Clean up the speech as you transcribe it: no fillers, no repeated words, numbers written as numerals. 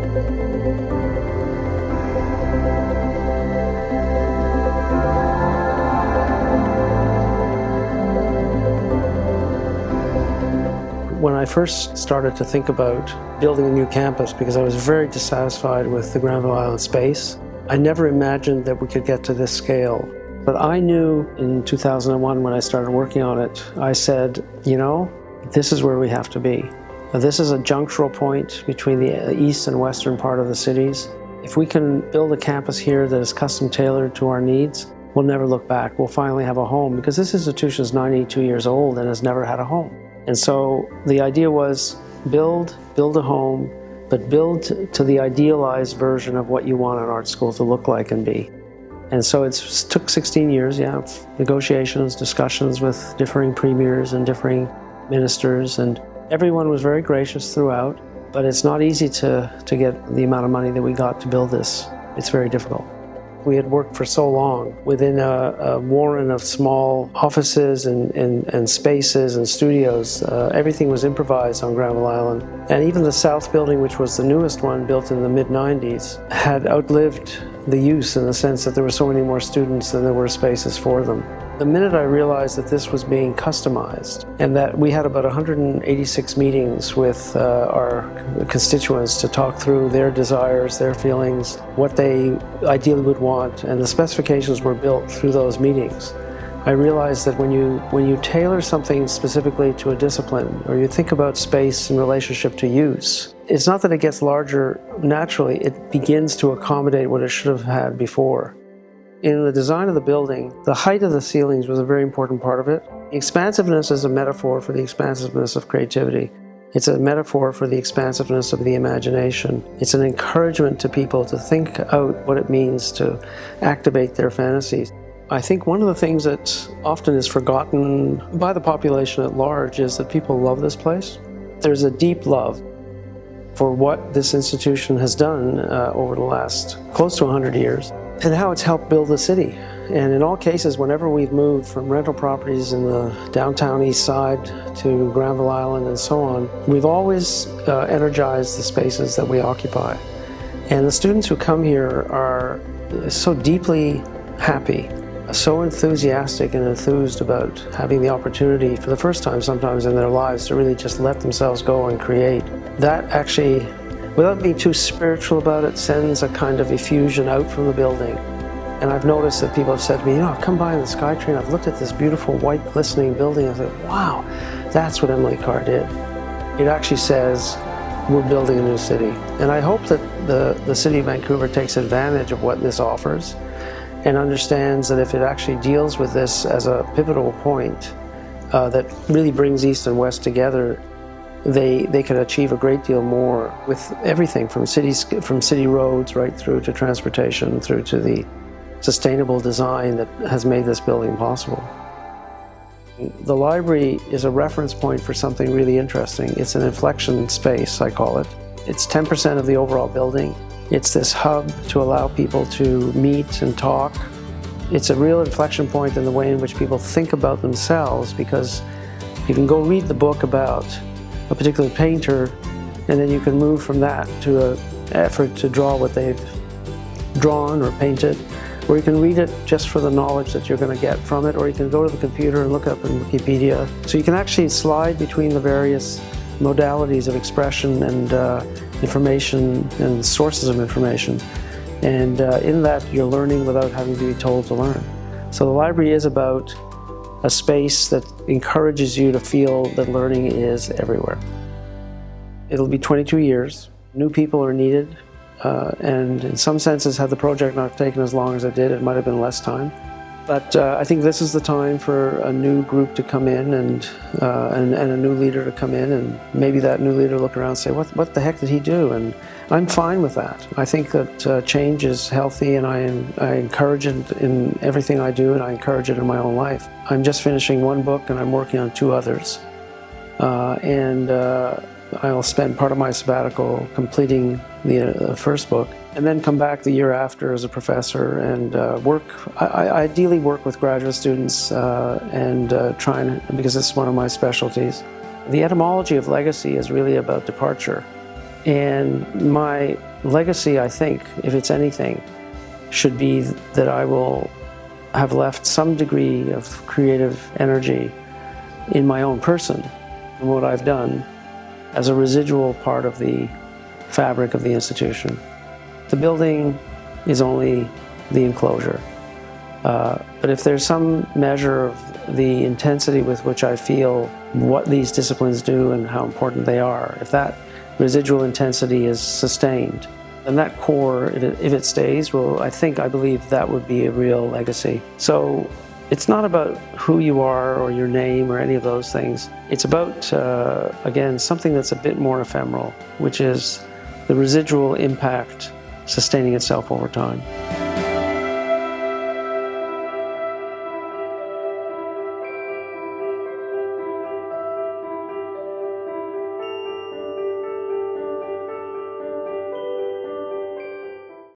When I first started to think about building a new campus, because I was very dissatisfied with the Granville Island space, I never imagined that we could get to this scale. But I knew in 2001 when I started working on it, I said, you know, this is where we have to be. This is a junctural point between the east and western part of the cities. If we can build a campus here that is custom tailored to our needs, we'll never look back. We'll finally have a home, because this institution is 92 years old and has never had a home. And so the idea was build a home, but build to the idealized version of what you want an art school to look like and be. And so it took 16 years, negotiations, discussions with differing premiers and differing ministers, and everyone was very gracious throughout, but it's not easy to get the amount of money that we got to build this. It's very difficult. We had worked for so long within a warren of small offices and spaces and studios. Everything was improvised on Granville Island. And even the South building, which was the newest one, built in the mid-90s, had outlived the use in the sense that there were so many more students than there were spaces for them. The minute I realized that this was being customized and that we had about 186 meetings with our constituents to talk through their desires, their feelings, what they ideally would want, and the specifications were built through those meetings, I realized that when you tailor something specifically to a discipline, or you think about space in relationship to use, it's not that it gets larger naturally, it begins to accommodate what it should have had before. In the design of the building, the height of the ceilings was a very important part of it. The expansiveness is a metaphor for the expansiveness of creativity. It's a metaphor for the expansiveness of the imagination. It's an encouragement to people to think out what it means to activate their fantasies. I think one of the things that often is forgotten by the population at large is that people love this place. There's a deep love for what this institution has done over the last close to 100 years. And how it's helped build the city. And in all cases, whenever we've moved from rental properties in the downtown east side to Granville Island and so on, we've always energized the spaces that we occupy. And the students who come here are so deeply happy, so enthusiastic and enthused about having the opportunity for the first time sometimes in their lives to really just let themselves go and create. That actually, without being too spiritual about it, sends a kind of effusion out from the building. And I've noticed that people have said to me, you know, I've come by in the SkyTrain, I've looked at this beautiful white glistening building, I thought, wow, that's what Emily Carr did. It actually says, we're building a new city. And I hope that the city of Vancouver takes advantage of what this offers and understands that if it actually deals with this as a pivotal point that really brings East and West together, they can achieve a great deal more with everything from city roads right through to transportation, through to the sustainable design that has made this building possible. The library is a reference point for something really interesting. It's an inflection space, I call it. It's 10% of the overall building. It's this hub to allow people to meet and talk. It's a real inflection point in the way in which people think about themselves, because you can go read the book about a particular painter, and then you can move from that to an effort to draw what they've drawn or painted, or you can read it just for the knowledge that you're going to get from it, or you can go to the computer and look up in Wikipedia. So you can actually slide between the various modalities of expression and information and sources of information, and in that you're learning without having to be told to learn. So the library is about a space that encourages you to feel that learning is everywhere. It'll be 22 years. New people are needed, and in some senses, had the project not taken as long as it did, it might have been less time. But I think this is the time for a new group to come in and a new leader to come in, and maybe that new leader look around and say, what the heck did he do? And I'm fine with that. I think that change is healthy, and I encourage it in everything I do, and I encourage it in my own life. I'm just finishing one book, and I'm working on 2 others. I'll spend part of my sabbatical completing the first book, and then come back the year after as a professor and I ideally work with graduate students because it's one of my specialties. The etymology of legacy is really about departure. And my legacy, I think, if it's anything, should be that I will have left some degree of creative energy in my own person and what I've done as a residual part of the fabric of the institution. The building is only the enclosure. But if there's some measure of the intensity with which I feel what these disciplines do and how important they are, if that residual intensity is sustained, and that core, if it stays, well, I believe that would be a real legacy. So it's not about who you are or your name or any of those things. It's about, again, something that's a bit more ephemeral, which is the residual impact sustaining itself over time.